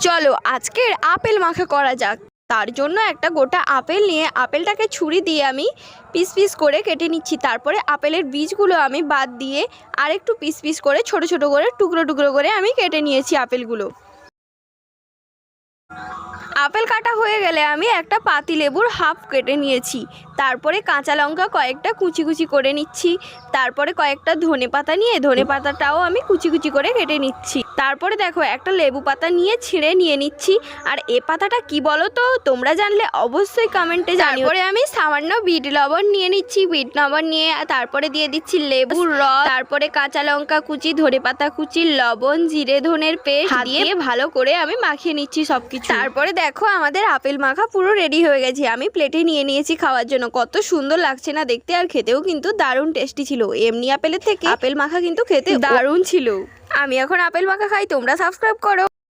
চলো আজকের আপেল মাখা করা যাক। তার জন্য একটা গোটা আপেল নিয়ে আপেলটাকে ছুরি দিয়ে আমি পিস পিস করে কেটে নিচ্ছি। তারপরে আপেলের বীজগুলো আমি বাদ দিয়ে আরেকটু পিস পিস করে ছোট ছোট করে টুকরো টুকরো করে আমি কেটে নিয়েছি আপেলগুলো। আপেল কাটা হয়ে গেলে আমি একটা পাতিলেবুর হাফ কেটে নিয়েছি। তারপরে কাঁচা লঙ্কা কয়েকটা কুচি কুচি করে নিচ্ছি। তারপরে কয়েকটা ধনেপাতা নিয়ে ধনেপাতাটাও আমি কুচি কুচি করে কেটে নিচ্ছি। তারপরে দেখো একটা লেবু পাতা নিয়ে ছিঁড়ে নিয়ে নিচ্ছি। আর এ পাতাটা কি বলো তো, তোমরা জানলে অবশ্যই কমেন্টে জানিও। তারপরে আমি সামান্য বিট লবণ নিয়ে নিচ্ছি। বিট লবণ নিয়ে তারপরে দিয়ে দিচ্ছি লেবুর রস, তারপরে কাঁচা লঙ্কা কুচি, ধনেপাতা কুচি, লবণ, জিরে ধনের পেস্ট দিয়ে ভালো করে আমি মাখিয়ে নিচ্ছি সবকিছু। তারপরে দেখো আমাদের আপেল মাখা পুরো রেডি হয়ে গেছে। আমি প্লেটে নিয়ে নিয়েছি খাওয়ার জন্য। কত সুন্দর লাগছে না দেখতে, আর খেতেও কিন্তু দারুণ টেস্টি ছিল। এমনি আপেলের থেকে আপেল মাখা কিন্তু খেতে দারুণ ছিল। আমি এখন আপেল মাখা খাই, তোমরা সাবস্ক্রাইব করো।